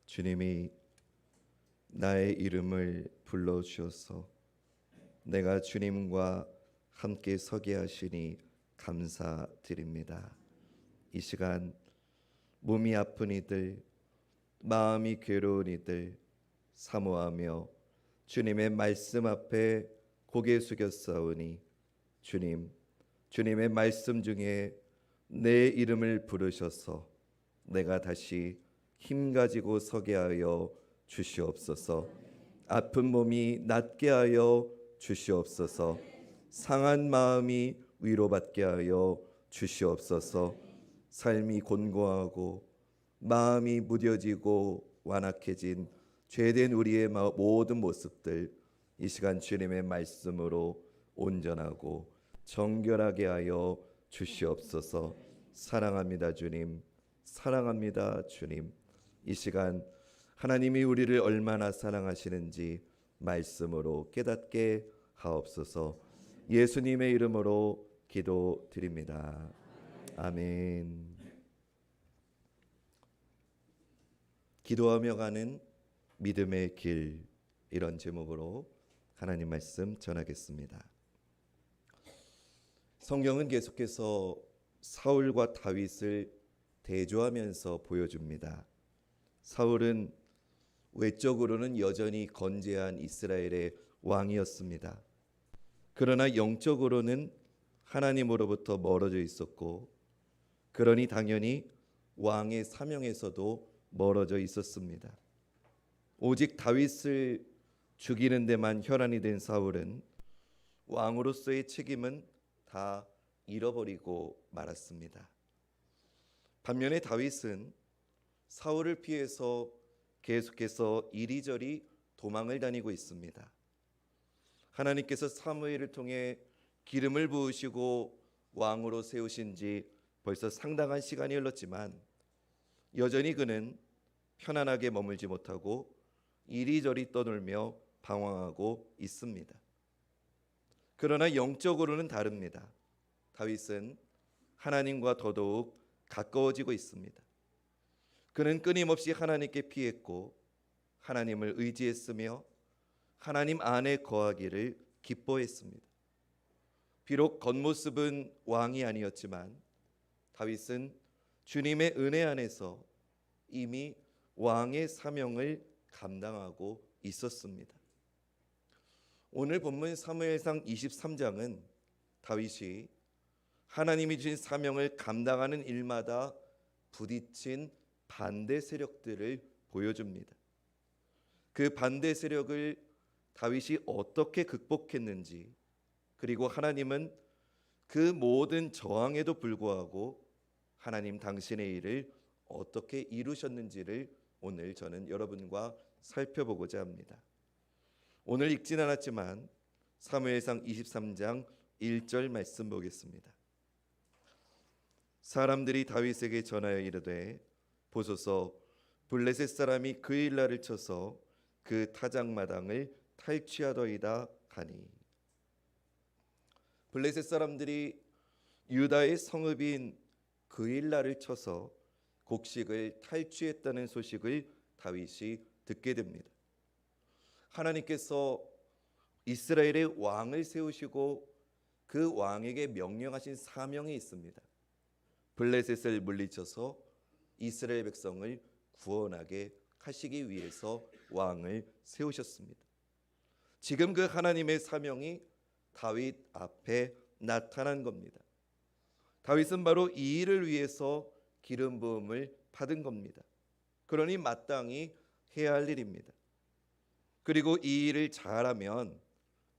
주님이 나의 이름을 불러주셔서 내가 주님과 함께 서게 하시니 감사드립니다. 이 시간 몸이 아픈 이들, 마음이 괴로운 이들 사모하며 주님의 말씀 앞에 고개 숙였사오니 주님의 말씀 중에 내 이름을 부르셔서 내가 다시 힘 가지고 서게 하여 주시옵소서. 아픈 몸이 낫게 하여 주시옵소서. 상한 마음이 위로받게 하여 주시옵소서. 삶이 곤고하고 마음이 무뎌지고 완악해진 죄된 우리의 모든 모습들 이 시간 주님의 말씀으로 온전하고 정결하게 하여 주시옵소서. 사랑합니다 주님, 사랑합니다 주님. 이 시간 하나님이 우리를 얼마나 사랑하시는지 말씀으로 깨닫게 하옵소서. 예수님의 이름으로 기도드립니다. 아멘. 기도하며 가는 믿음의 길, 이런 제목으로 하나님 말씀 전하겠습니다. 성경은 계속해서 사울과 다윗을 대조하면서 보여줍니다. 사울은 외적으로는 여전히 건재한 이스라엘의 왕이었습니다. 그러나 영적으로는 하나님으로부터 멀어져 있었고, 그러니 당연히 왕의 사명에서도 멀어져 있었습니다. 오직 다윗을 죽이는 데만 혈안이 된 사울은 왕으로서의 책임은 다 잃어버리고 말았습니다. 반면에 다윗은 사울을 피해서 계속해서 이리저리 도망을 다니고 있습니다. 하나님께서 사무엘을 통해 기름을 부으시고 왕으로 세우신 지 벌써 상당한 시간이 흘렀지만 여전히 그는 편안하게 머물지 못하고 이리저리 떠돌며 방황하고 있습니다. 그러나 영적으로는 다릅니다. 다윗은 하나님과 더더욱 가까워지고 있습니다. 그는 끊임없이 하나님께 피했고 하나님을 의지했으며 하나님 안에 거하기를 기뻐했습니다. 비록 겉모습은 왕이 아니었지만 다윗은 주님의 은혜 안에서 이미 왕의 사명을 감당하고 있었습니다. 오늘 본문 사무엘상 23장은 다윗이 하나님이 주신 사명을 감당하는 일마다 부딪힌 반대 세력들을 보여줍니다. 그 반대 세력을 다윗이 어떻게 극복했는지, 그리고 하나님은 그 모든 저항에도 불구하고 하나님 당신의 일을 어떻게 이루셨는지를 오늘 저는 여러분과 살펴보고자 합니다. 오늘 읽진 않았지만 사무엘상 23장 1절 말씀 보겠습니다. 사람들이 다윗에게 전하여 이르되 보소서, 블레셋 사람이 그 일날을 쳐서 그 타작마당을 탈취하더이다 하니. 블레셋 사람들이 유다의 성읍인 그 일날을 쳐서 곡식을 탈취했다는 소식을 다윗이 듣게 됩니다. 하나님께서 이스라엘의 왕을 세우시고 그 왕에게 명령하신 사명이 있습니다. 블레셋을 물리쳐서 이스라엘 백성을 구원하게 하시기 위해서 왕을 세우셨습니다. 지금 그 하나님의 사명이 다윗 앞에 나타난 겁니다. 다윗은 바로 이 일을 위해서 기름 부음을 받은 겁니다. 그러니 마땅히 해야 할 일입니다. 그리고 이 일을 잘하면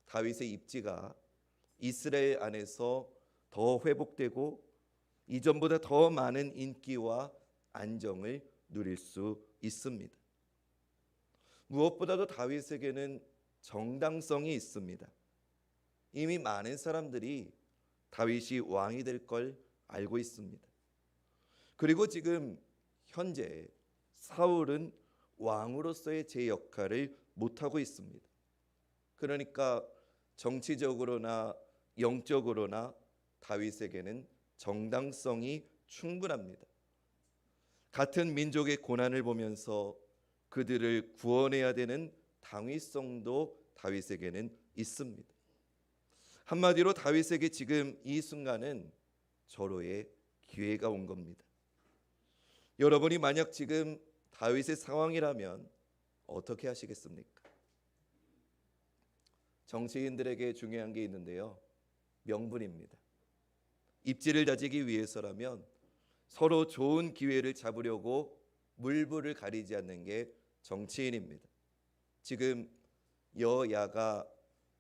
다윗의 입지가 이스라엘 안에서 더 회복되고 이전보다 더 많은 인기와 안정을 누릴 수 있습니다. 무엇보다도 다윗에게는 정당성이 있습니다. 이미 많은 사람들이 다윗이 왕이 될 걸 알고 있습니다. 그리고 지금 현재 사울은 왕으로서의 제 역할을 못하고 있습니다. 그러니까 정치적으로나 영적으로나 다윗에게는 정당성이 충분합니다. 같은 민족의 고난을 보면서 그들을 구원해야 되는 당위성도 다윗에게는 있습니다. 한마디로 다윗에게 지금 이 순간은 절호의 기회가 온 겁니다. 여러분이 만약 지금 다윗의 상황이라면 어떻게 하시겠습니까? 정치인들에게 중요한 게 있는데요, 명분입니다. 입지를 다지기 위해서라면 서로 좋은 기회를 잡으려고 물불을 가리지 않는 게 정치인입니다. 지금 여야가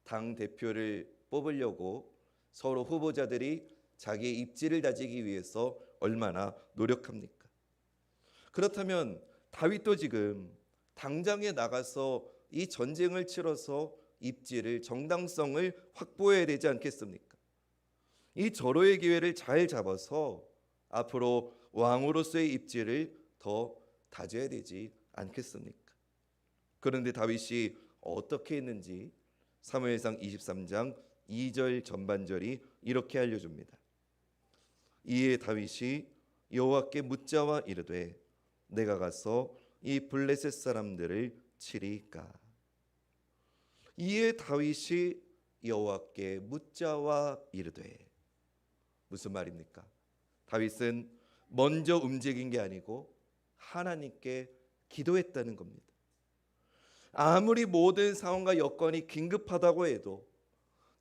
당 대표를 뽑으려고 서로 후보자들이 자기의 입지를 다지기 위해서 얼마나 노력합니까? 그렇다면 다윗도 지금 당장에 나가서 이 전쟁을 치러서 입지를, 정당성을 확보해야 되지 않겠습니까? 이 절호의 기회를 잘 잡아서 앞으로 왕으로서의 입지를 더 다져야 되지 않겠습니까? 그런데 다윗이 어떻게 했는지 사무엘상 23장 2절 전반절이 이렇게 알려줍니다. 이에 다윗이 여호와께 묻자와 이르되 내가 가서 이 블레셋 사람들을 치리까. 이에 다윗이 여호와께 묻자와 이르되, 무슨 말입니까? 다윗은 먼저 움직인 게 아니고 하나님께 기도했다는 겁니다. 아무리 모든 상황과 여건이 긴급하다고 해도,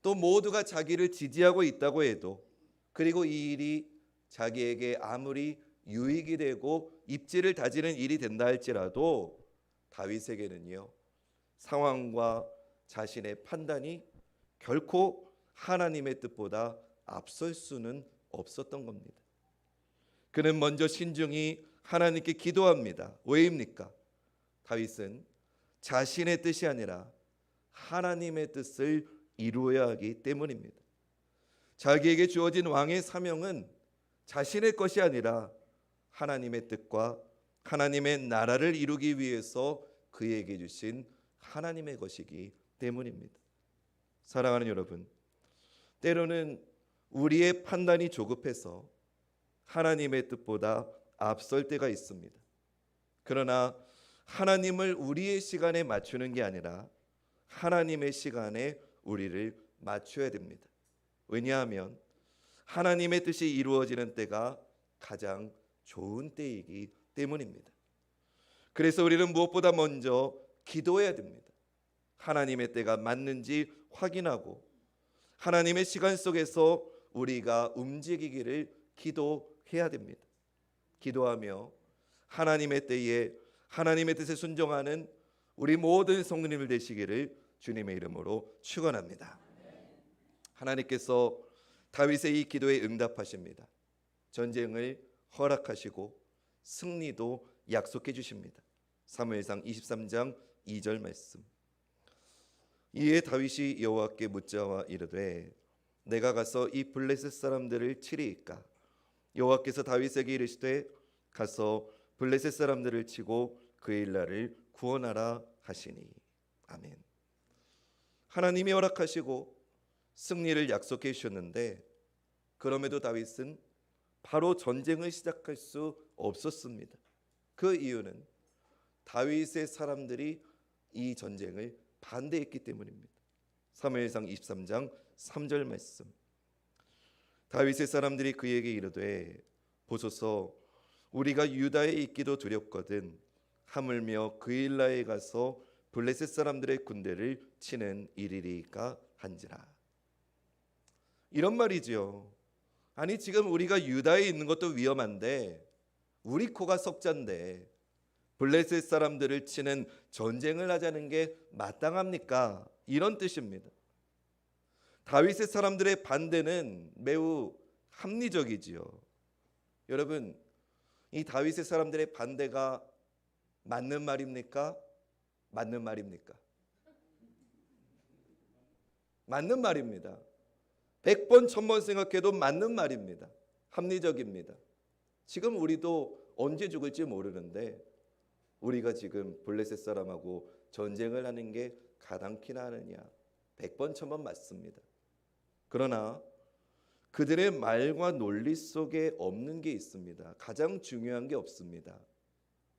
또 모두가 자기를 지지하고 있다고 해도, 그리고 이 일이 자기에게 아무리 유익이 되고 입지를 다지는 일이 된다 할지라도 다윗에게는요, 상황과 자신의 판단이 결코 하나님의 뜻보다 앞설 수는 없었던 겁니다. 그는 먼저 신중히 하나님께 기도합니다. 왜입니까? 다윗은 자신의 뜻이 아니라 하나님의 뜻을 이루어야 하기 때문입니다. 자기에게 주어진 왕의 사명은 자신의 것이 아니라 하나님의 뜻과 하나님의 나라를 이루기 위해서 그에게 주신 하나님의 것이기 때문입니다. 사랑하는 여러분, 때로는 우리의 판단이 조급해서 하나님의 뜻보다 앞설 때가 있습니다. 그러나 하나님을 우리의 시간에 맞추는 게 아니라 하나님의 시간에 우리를 맞춰야 됩니다. 왜냐하면 하나님의 뜻이 이루어지는 때가 가장 좋은 때이기 때문입니다. 그래서 우리는 무엇보다 먼저 기도해야 됩니다. 하나님의 때가 맞는지 확인하고 하나님의 시간 속에서 우리가 움직이기를 기도해야 됩니다. 기도하며 하나님의 때에 하나님의 뜻에 순종하는 우리 모든 성도님들 되시기를 주님의 이름으로 축원합니다. 하나님께서 다윗의 이 기도에 응답하십니다. 전쟁을 허락하시고 승리도 약속해 주십니다. 사무엘상 23장 2절 말씀. 이에 다윗이 여호와께 묻자와 이르되 내가 가서 이 블레셋 사람들을 치리이까. 여호와께서 다윗에게 이르시되 가서 블레셋 사람들을 치고 그의 일날을 구원하라 하시니. 아멘. 하나님이 허락하시고 승리를 약속해 주셨는데 그럼에도 다윗은 바로 전쟁을 시작할 수 없었습니다. 그 이유는 다윗의 사람들이 이 전쟁을 반대했기 때문입니다. 사무엘상 23장 3절 말씀. 다윗의 사람들이 그에게 이르되 보소서 우리가 유다에 있기도 두렵거든 하물며 그일라에 가서 블레셋 사람들의 군대를 치는 일이리까 한지라. 이런 말이지요. 아니 지금 우리가 유다에 있는 것도 위험한데 우리 코가 석잔데 블레셋 사람들을 치는 전쟁을 하자는 게 마땅합니까? 이런 뜻입니다. 다윗의 사람들의 반대는 매우 합리적이지요. 여러분, 이 다윗의 사람들의 반대가 맞는 말입니까? 맞는 말입니까? 맞는 말입니다. 100번 1000번 생각해도 맞는 말입니다. 합리적입니다. 지금 우리도 언제 죽을지 모르는데 우리가 지금 블레셋 사람하고 전쟁을 하는 게 가당키나 하느냐? 100번 1000번 맞습니다. 그러나 그들의 말과 논리 속에 없는 게 있습니다. 가장 중요한 게 없습니다.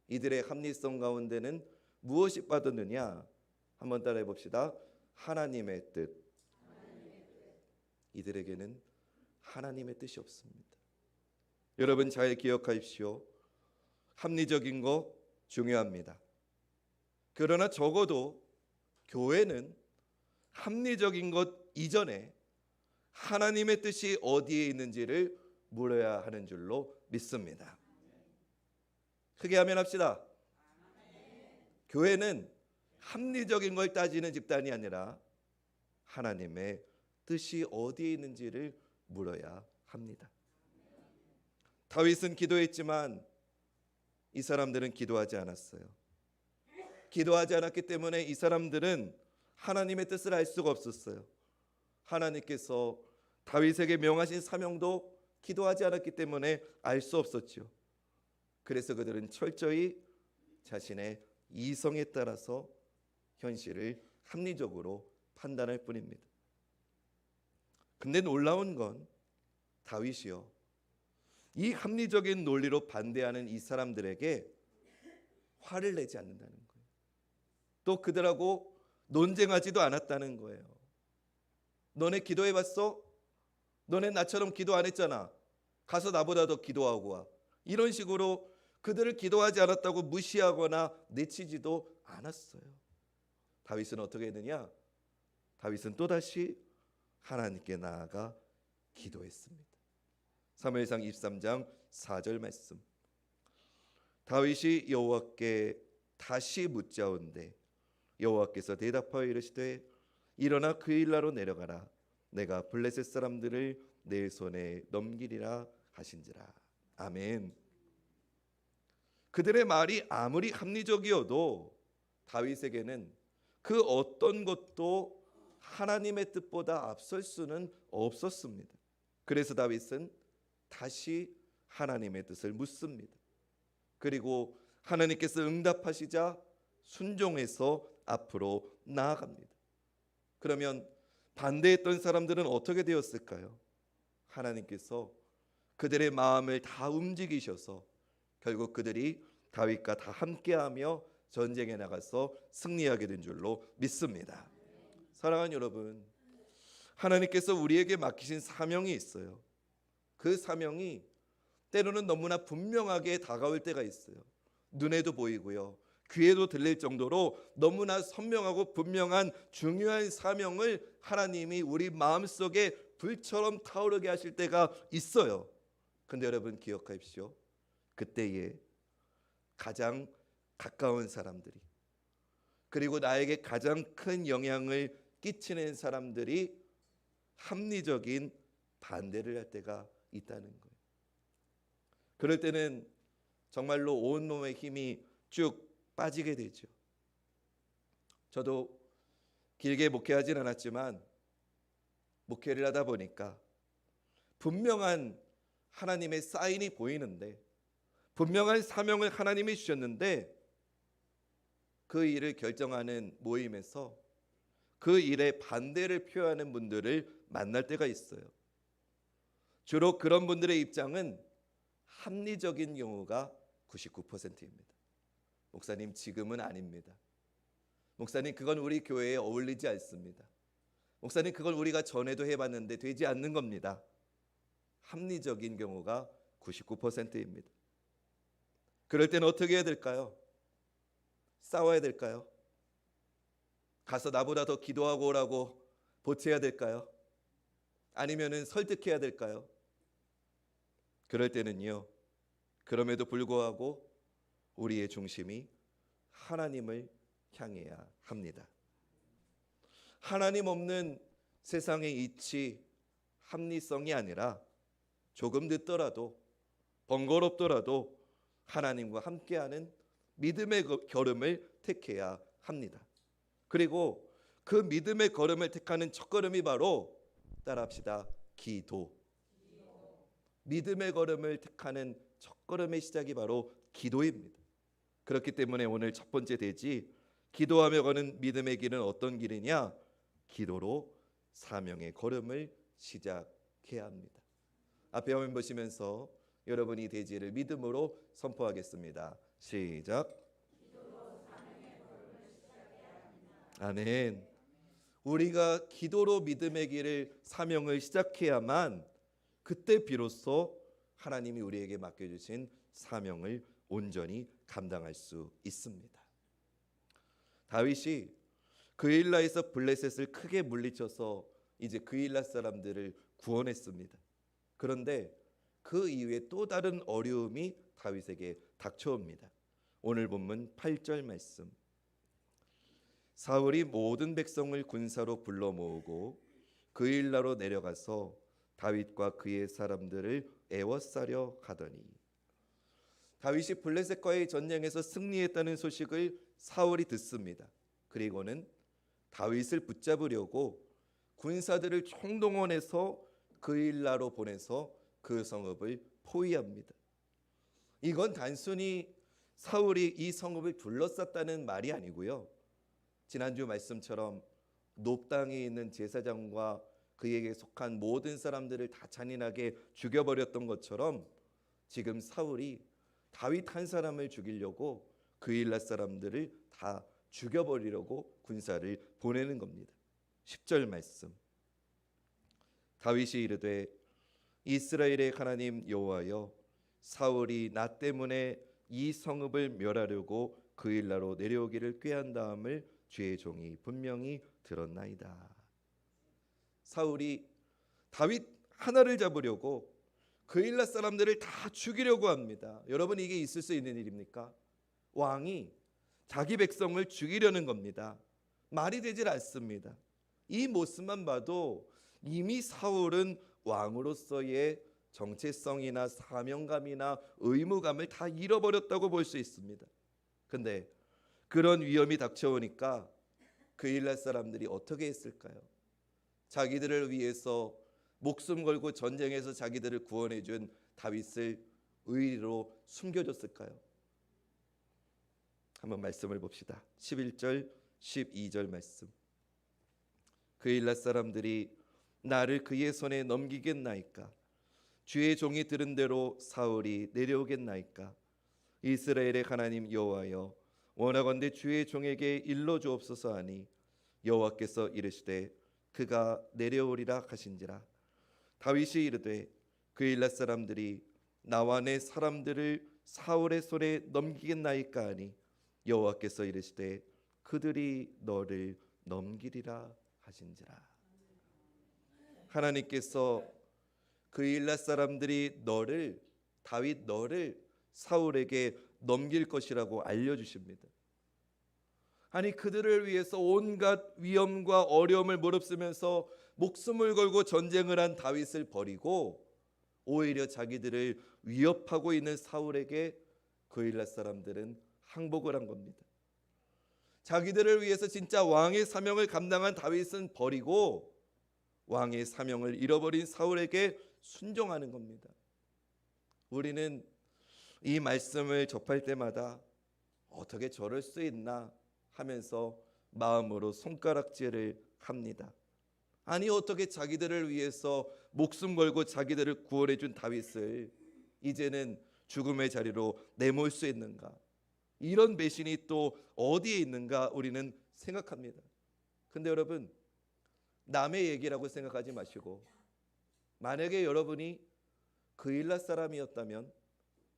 이들의 합리성 가운데는 무엇이 빠졌느냐? 한번 따라해 봅시다. 하나님의 뜻. 이들에게는 하나님의 뜻이 없습니다. 여러분 잘 기억하십시오. 합리적인 거 중요합니다. 그러나 적어도 교회는 합리적인 것 이전에 하나님의 뜻이 어디에 있는지를 물어야 하는 줄로 믿습니다. 크게 하면 합시다. 교회는 합리적인 걸 따지는 집단이 아니라 하나님의 뜻이 어디에 있는지를 물어야 합니다. 다윗은 기도했지만 이 사람들은 기도하지 않았어요. 기도하지 않았기 때문에 이 사람들은 하나님의 뜻을 알 수가 없었어요. 하나님께서 다윗에게 명하신 사명도 기도하지 않았기 때문에 알 수 없었죠. 그래서 그들은 철저히 자신의 이성에 따라서 현실을 합리적으로 판단할 뿐입니다. 근데 놀라운 건 다윗이요, 이 합리적인 논리로 반대하는 이 사람들에게 화를 내지 않는다는 거예요. 또 그들하고 논쟁하지도 않았다는 거예요. 너네 기도해봤어? 너네 나처럼 기도 안 했잖아. 가서 나보다 더 기도하고 와. 이런 식으로 그들을 기도하지 않았다고 무시하거나 내치지도 않았어요. 다윗은 어떻게 했느냐? 다윗은 또다시 하나님께 나아가 기도했습니다. 사무엘상 23장 4절 말씀. 다윗이 여호와께 다시 묻자온대 여호와께서 대답하여 이르시되 일어나 그 일나로 내려가라. 내가 블레셋 사람들을 내 손에 넘기리라 하신지라. 아멘. 그들의 말이 아무리 합리적이어도 다윗에게는 그 어떤 것도 하나님의 뜻보다 앞설 수는 없었습니다. 그래서 다윗은 다시 하나님의 뜻을 묻습니다. 그리고 하나님께서 응답하시자 순종해서 앞으로 나아갑니다. 그러면 반대했던 사람들은 어떻게 되었을까요? 하나님께서 그들의 마음을 다 움직이셔서 결국 그들이 다윗과 다 함께하며 전쟁에 나가서 승리하게 된 줄로 믿습니다. 사랑하는 여러분, 하나님께서 우리에게 맡기신 사명이 있어요. 그 사명이 때로는 너무나 분명하게 다가올 때가 있어요. 눈에도 보이고요, 귀에도 들릴 정도로 너무나 선명하고 분명한 중요한 사명을 하나님이 우리 마음속에 불처럼 타오르게 하실 때가 있어요. 근데 여러분 기억하십시오. 그때에 가장 가까운 사람들이, 그리고 나에게 가장 큰 영향을 끼치는 사람들이 합리적인 반대를 할 때가 있다는 거예요. 그럴 때는 정말로 온몸의 힘이 쭉 빠지게 되죠. 저도 길게 목회하진 않았지만 목회를 하다 보니까 분명한 하나님의 사인이 보이는데, 분명한 사명을 하나님이 주셨는데 그 일을 결정하는 모임에서 그 일에 반대를 표하는 분들을 만날 때가 있어요. 주로 그런 분들의 입장은 합리적인 경우가 99%입니다. 목사님 지금은 아닙니다. 목사님 그건 우리 교회에 어울리지 않습니다. 목사님 그건 우리가 전에도 해봤는데 되지 않는 겁니다. 합리적인 경우가 99%입니다. 그럴 때는 어떻게 해야 될까요? 싸워야 될까요? 가서 나보다 더 기도하고 오라고 보채야 될까요? 아니면은 설득해야 될까요? 그럴 때는요, 그럼에도 불구하고 우리의 중심이 하나님을 향해야 합니다. 하나님 없는 세상의 이치, 합리성이 아니라 조금 늦더라도 번거롭더라도 하나님과 함께하는 믿음의 걸음을 택해야 합니다. 그리고 그 믿음의 걸음을 택하는 첫걸음이 바로, 따라합시다, 기도. 믿음의 걸음을 택하는 첫걸음의 시작이 바로 기도입니다. 그렇기 때문에 오늘 첫 번째 대지, 기도하며 가는 믿음의 길은 어떤 길이냐? 기도로 사명의 걸음을 시작해야 합니다. 앞에 화면 보시면서 여러분이 대지를 믿음으로 선포하겠습니다. 시작. 아멘. 우리가 기도로 믿음의 길을 사명을 시작해야만 그때 비로소 하나님이 우리에게 맡겨주신 사명을 온전히 감당할 수 있습니다. 다윗이 그일라에서 블레셋을 크게 물리쳐서 이제 그일라 사람들을 구원했습니다. 그런데 그 이후에 또 다른 어려움이 다윗에게 닥쳐옵니다. 오늘 본문 8절 말씀. 사울이 모든 백성을 군사로 불러 모으고 그일라로 내려가서 다윗과 그의 사람들을 애워싸려 하더니, 다윗이 블레셋과의 전쟁에서 승리했다는 소식을 사울이 듣습니다. 그리고는 다윗을 붙잡으려고 군사들을 총동원해서 그일라로 보내서 그 성읍을 포위합니다. 이건 단순히 사울이 이 성읍을 둘러쌌다는 말이 아니고요, 지난주 말씀처럼 높당에 있는 제사장과 그에게 속한 모든 사람들을 다 잔인하게 죽여버렸던 것처럼 지금 사울이 다윗 한 사람을 죽이려고 그일라 사람들을 다 죽여버리려고 군사를 보내는 겁니다. 10절 말씀. 다윗이 이르되 이스라엘의 하나님 여호와여, 사울이 나 때문에 이 성읍을 멸하려고 그일라로 내려오기를 꾀한 다음을 주의 종이 분명히 들었나이다. 사울이 다윗 하나를 잡으려고 그일라 사람들을 다 죽이려고 합니다. 여러분, 이게 있을 수 있는 일입니까? 왕이 자기 백성을 죽이려는 겁니다. 말이 되질 않습니다. 이 모습만 봐도 이미 사울은 왕으로서의 정체성이나 사명감이나 의무감을 다 잃어버렸다고 볼 수 있습니다. 근데 그런 위험이 닥쳐오니까 그일라 사람들이 어떻게 했을까요? 자기들을 위해서 목숨 걸고 전쟁에서 자기들을 구원해 준 다윗을 의리로 숨겨줬을까요? 한번 말씀을 봅시다. 11절 12절 말씀. 그일라 사람들이 나를 그의 손에 넘기겠나이까? 주의 종이 들은 대로 사울이 내려오겠나이까? 이스라엘의 하나님 여호와여, 원하건대 주의 종에게 일러 주옵소서 하니 여호와께서 이르시되 그가 내려오리라 하신지라. 다윗이 이르되 그일라 사람들이 나와 내 사람들을 사울의 손에 넘기겠나이까 하니 여호와께서 이르시되 그들이 너를 넘기리라 하신지라. 하나님께서 그일라 사람들이 다윗 너를 사울에게 넘길 것이라고 알려주십니다. 아니, 그들을 위해서 온갖 위험과 어려움을 무릅쓰면서 목숨을 걸고 전쟁을 한 다윗을 버리고 오히려 자기들을 위협하고 있는 사울에게 그일라 사람들은 항복을 한 겁니다. 자기들을 위해서 진짜 왕의 사명을 감당한 다윗은 버리고 왕의 사명을 잃어버린 사울에게 순종하는 겁니다. 우리는 이 말씀을 접할 때마다 어떻게 저럴 수 있나 하면서 마음으로 손가락질을 합니다. 아니, 어떻게 자기들을 위해서 목숨 걸고 자기들을 구원해 준 다윗을 이제는 죽음의 자리로 내몰 수 있는가? 이런 배신이 또 어디에 있는가 우리는 생각합니다. 근데 여러분, 남의 얘기라고 생각하지 마시고 만약에 여러분이 그일라 사람이었다면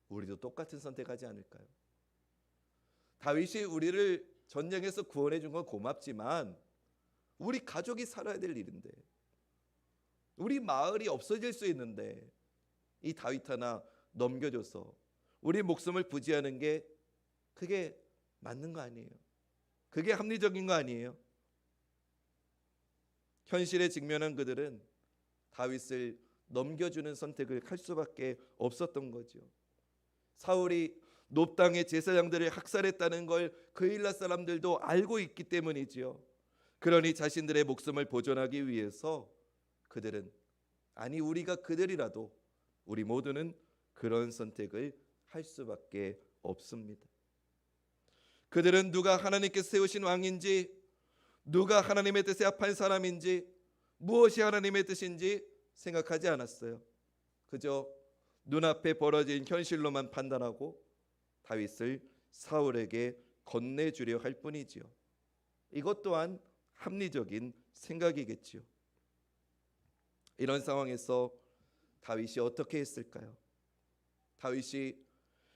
우리도 똑같은 선택하지 않을까요? 다윗이 우리를 전쟁에서 구원해 준 건 고맙지만 우리 가족이 살아야 될 일인데, 우리 마을이 없어질 수 있는데 이 다윗 하나 넘겨줘서 우리 목숨을 부지하는 게 그게 맞는 거 아니에요? 그게 합리적인 거 아니에요? 현실에 직면한 그들은 다윗을 넘겨주는 선택을 할 수밖에 없었던 거죠. 사울이 높당의 제사장들을 학살했다는 걸 그일라 사람들도 알고 있기 때문이지요. 그러니 자신들의 목숨을 보존하기 위해서 그들은, 아니 우리가 그들이라도 우리 모두는 그런 선택을 할 수밖에 없습니다. 그들은 누가 하나님께서 세우신 왕인지, 누가 하나님의 뜻에 합한 사람인지, 무엇이 하나님의 뜻인지 생각하지 않았어요. 그저 눈앞에 벌어진 현실로만 판단하고 다윗을 사울에게 건네주려 할 뿐이지요. 이것 또한 합리적인 생각이겠지요. 이런 상황에서 다윗이 어떻게 했을까요? 다윗이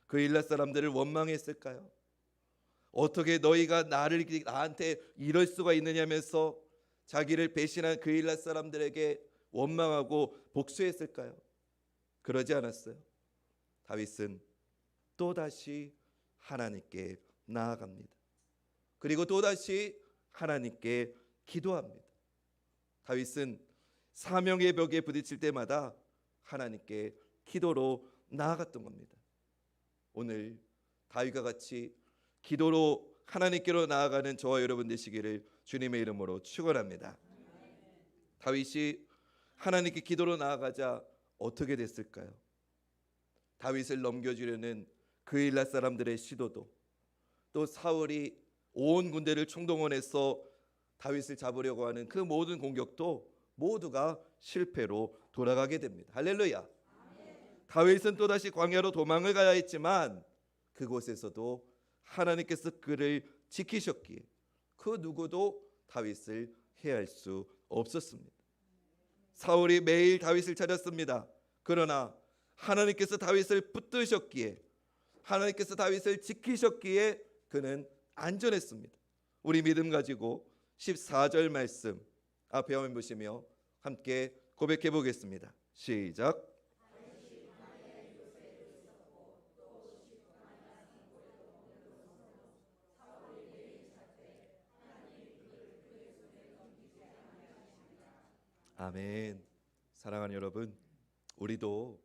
그일라 사람들을 원망했을까요? 어떻게 너희가 나한테 이럴 수가 있느냐면서 자기를 배신한 그일라 사람들에게 원망하고 복수했을까요? 그러지 않았어요. 다윗은 또다시 하나님께 나아갑니다. 그리고 또다시 하나님께 기도합니다. 다윗은 사명의 벽에 부딪힐 때마다 하나님께 기도로 나아갔던 겁니다. 오늘 다윗과 같이 기도로 하나님께로 나아가는 저와 여러분 되시기를 주님의 이름으로 축원합니다. 다윗이 하나님께 기도로 나아가자 어떻게 됐을까요? 다윗을 넘겨주려는 그일라 사람들의 시도도, 또 사울이 온 군대를 총동원해서 다윗을 잡으려고 하는 그 모든 공격도 모두가 실패로 돌아가게 됩니다. 할렐루야. 다윗은 또다시 광야로 도망을 가야 했지만 그곳에서도 하나님께서 그를 지키셨기에 그 누구도 다윗을 해할 수 없었습니다. 사울이 매일 다윗을 찾았습니다. 그러나 하나님께서 다윗을 붙드셨기에, 하나님께서 다윗을 지키셨기에 그는 안전했습니다. 우리 믿음 가지고 14절 말씀 앞에 화면 보시며 함께 고백해 보겠습니다. 시작. 아멘. 사랑하는 여러분, 우리도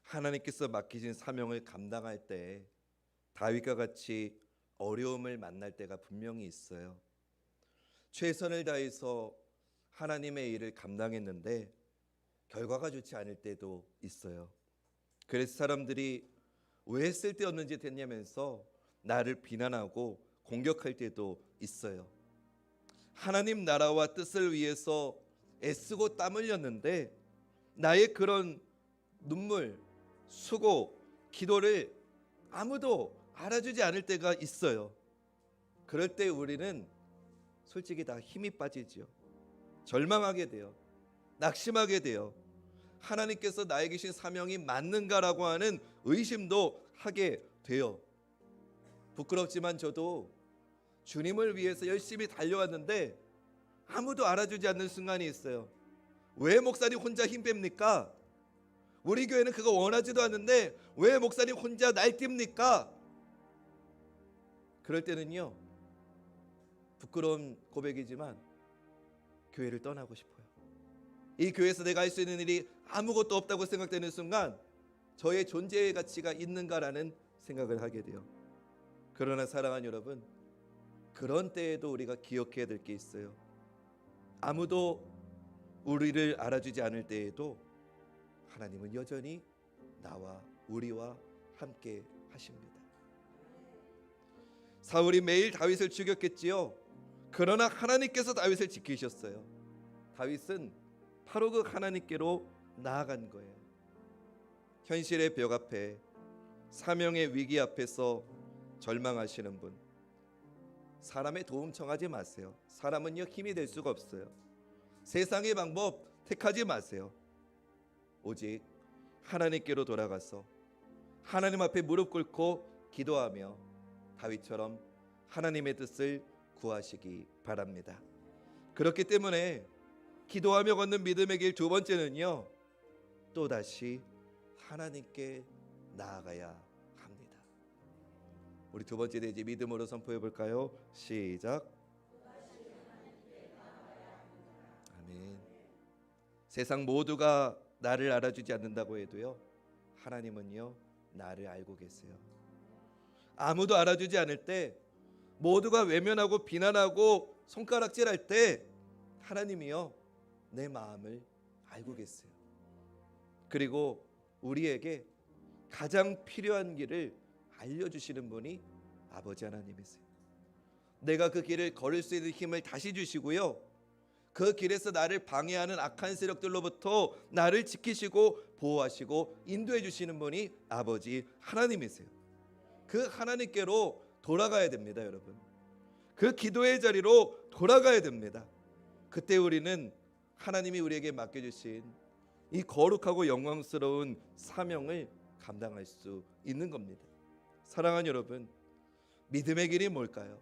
하나님께서 맡기신 사명을 감당할 때 다윗과 같이 어려움을 만날 때가 분명히 있어요. 최선을 다해서 하나님의 일을 감당했는데 결과가 좋지 않을 때도 있어요. 그래서 사람들이 왜 쓸데없는 짓 했냐면서 나를 비난하고 공격할 때도 있어요. 하나님 나라와 뜻을 위해서 애쓰고 땀 흘렸는데 나의 그런 눈물, 수고, 기도를 아무도 알아주지 않을 때가 있어요. 그럴 때 우리는 솔직히 다 힘이 빠지죠. 절망하게 돼요. 낙심하게 돼요. 하나님께서 나에게 주신 사명이 맞는가라고 하는 의심도 하게 돼요. 부끄럽지만 저도 주님을 위해서 열심히 달려왔는데 아무도 알아주지 않는 순간이 있어요. 왜 목사님 혼자 힘 뺍니까? 우리 교회는 그거 원하지도 않는데 왜 목사님 혼자 날뜁니까? 그럴 때는요, 부끄러운 고백이지만 교회를 떠나고 싶어요. 이 교회에서 내가 할 수 있는 일이 아무것도 없다고 생각되는 순간 저의 존재의 가치가 있는가라는 생각을 하게 돼요. 그러나 사랑하는 여러분, 그런 때에도 우리가 기억해야 될 게 있어요. 아무도 우리를 알아주지 않을 때에도 하나님은 여전히 나와 우리와 함께 하십니다. 사울이 매일 다윗을 죽였겠지요. 그러나 하나님께서 다윗을 지키셨어요. 다윗은 바로 그 하나님께로 나아간 거예요. 현실의 벽 앞에, 사명의 위기 앞에서 절망하시는 분, 사람의 도움 청하지 마세요. 사람은요 힘이 될 수가 없어요. 세상의 방법 택하지 마세요. 오직 하나님께로 돌아가서 하나님 앞에 무릎 꿇고 기도하며 다윗처럼 하나님의 뜻을 구하시기 바랍니다. 그렇기 때문에 기도하며 걷는 믿음의 길 두 번째는요, 또다시 하나님께 나아가야 합니다. 우리 두 번째 대지 믿음으로 선포해 볼까요? 시작. 아멘. 세상 모두가 나를 알아주지 않는다고 해도요, 하나님은요 나를 알고 계세요. 아무도 알아주지 않을 때, 모두가 외면하고 비난하고 손가락질할 때 하나님이요 내 마음을 알고 계세요. 그리고 우리에게 가장 필요한 길을 알려주시는 분이 아버지 하나님이세요. 내가 그 길을 걸을 수 있는 힘을 다시 주시고요, 그 길에서 나를 방해하는 악한 세력들로부터 나를 지키시고 보호하시고 인도해 주시는 분이 아버지 하나님이세요. 그 하나님께로 돌아가야 됩니다, 여러분. 그 기도의 자리로 돌아가야 됩니다. 그때 우리는 하나님이 우리에게 맡겨주신 이 거룩하고 영광스러운 사명을 감당할 수 있는 겁니다. 사랑하는 여러분, 믿음의 길이 뭘까요?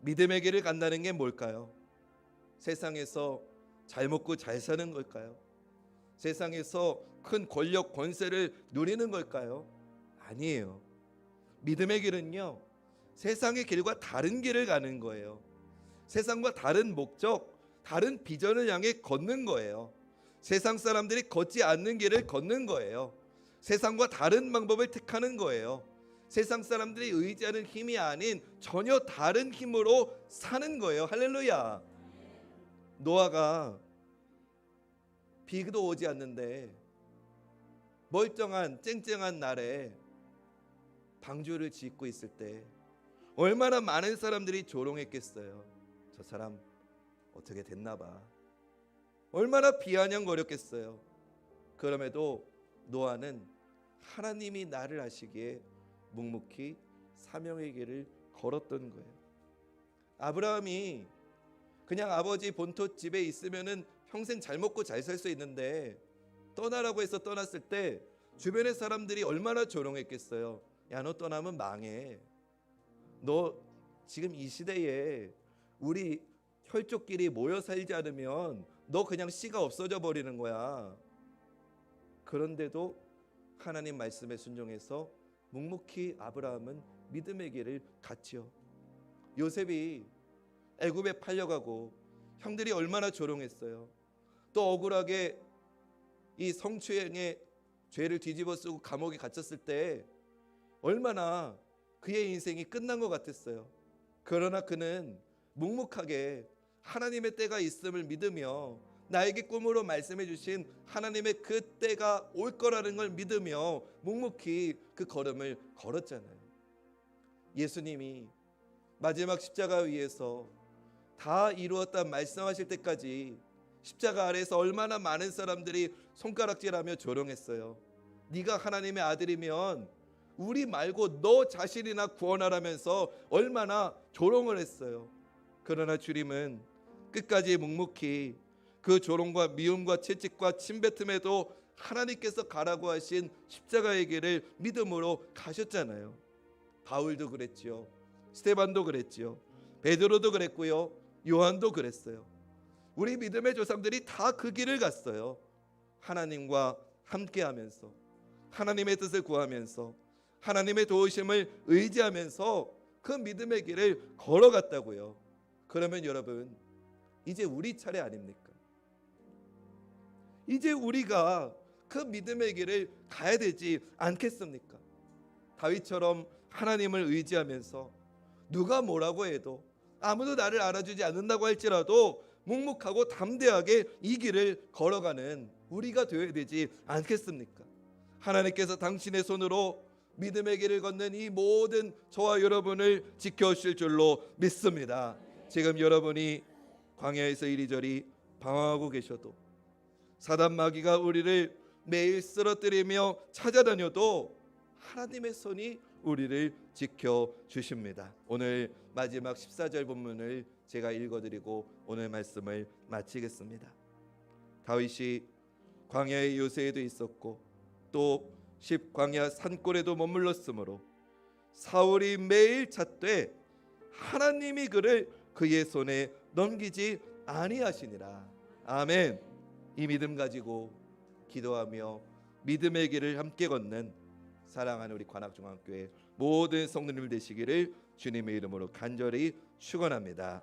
믿음의 길을 간다는 게 뭘까요? 세상에서 잘 먹고 잘 사는 걸까요? 세상에서 큰 권력 권세를 누리는 걸까요? 아니에요. 믿음의 길은요, 세상의 길과 다른 길을 가는 거예요. 세상과 다른 목적, 다른 비전을 향해 걷는 거예요. 세상 사람들이 걷지 않는 길을 걷는 거예요. 세상과 다른 방법을 택하는 거예요. 세상 사람들이 의지하는 힘이 아닌 전혀 다른 힘으로 사는 거예요. 할렐루야. 노아가 비도 오지 않는데 멀쩡한 쨍쨍한 날에 방주를 짓고 있을 때 얼마나 많은 사람들이 조롱했겠어요. 저 사람 어떻게 됐나 봐. 얼마나 비아냥거렸겠어요. 그럼에도 노아는 하나님이 나를 아시기에 묵묵히 사명의 길을 걸었던 거예요. 아브라함이 그냥 아버지 본토 집에 있으면은 평생 잘 먹고 잘 살 수 있는데 떠나라고 해서 떠났을 때 주변의 사람들이 얼마나 조롱했겠어요. 야, 너 떠나면 망해. 너 지금 이 시대에 우리 혈족끼리 모여 살지 않으면 너 그냥 씨가 없어져 버리는 거야. 그런데도 하나님 말씀에 순종해서 묵묵히 아브라함은 믿음의 길을 갔죠. 요셉이 애굽에 팔려가고 형들이 얼마나 조롱했어요. 또 억울하게 이 성추행의 죄를 뒤집어쓰고 감옥에 갇혔을 때 얼마나 그의 인생이 끝난 것 같았어요. 그러나 그는 묵묵하게 하나님의 때가 있음을 믿으며 나에게 꿈으로 말씀해 주신 하나님의 그 때가 올 거라는 걸 믿으며 묵묵히 그 걸음을 걸었잖아요. 예수님이 마지막 십자가 위에서 다 이루었다 말씀하실 때까지 십자가 아래에서 얼마나 많은 사람들이 손가락질하며 조롱했어요. 네가 하나님의 아들이면 우리 말고 너 자신이나 구원하라면서 얼마나 조롱을 했어요. 그러나 주님은 끝까지 묵묵히 그 조롱과 미움과 채찍과 침뱉음에도 하나님께서 가라고 하신 십자가의 길을 믿음으로 가셨잖아요. 바울도 그랬지요. 스데반도 그랬지요. 베드로도 그랬고요. 요한도 그랬어요. 우리 믿음의 조상들이 다 그 길을 갔어요. 하나님과 함께하면서 하나님의 뜻을 구하면서 하나님의 도우심을 의지하면서 그 믿음의 길을 걸어갔다고요. 그러면 여러분, 이제 우리 차례 아닙니까? 이제 우리가 그 믿음의 길을 가야 되지 않겠습니까? 다윗처럼 하나님을 의지하면서 누가 뭐라고 해도 아무도 나를 알아주지 않는다고 할지라도 묵묵하고 담대하게 이 길을 걸어가는 우리가 되어야 되지 않겠습니까? 하나님께서 당신의 손으로 믿음의 길을 걷는 이 모든 저와 여러분을 지켜주실 줄로 믿습니다. 지금 여러분이 광야에서 이리저리 방황하고 계셔도 사단 마귀가 우리를 매일 쓰러뜨리며 찾아다녀도 하나님의 손이 우리를 지켜주십니다. 오늘 마지막 14절 본문을 제가 읽어드리고 오늘 말씀을 마치겠습니다. 다윗이 광야의 요새에도 있었고 또 십광야 산골에도 머물렀으므로 사울이 매일 찾되 하나님이 그를 그의 손에 넘기지 아니하시니라. 아멘. 이 믿음 가지고 기도하며 믿음의 길을 함께 걷는 사랑하는 우리 관악중앙교회 모든 성도님들 되시기를 주님의 이름으로 간절히 축원합니다.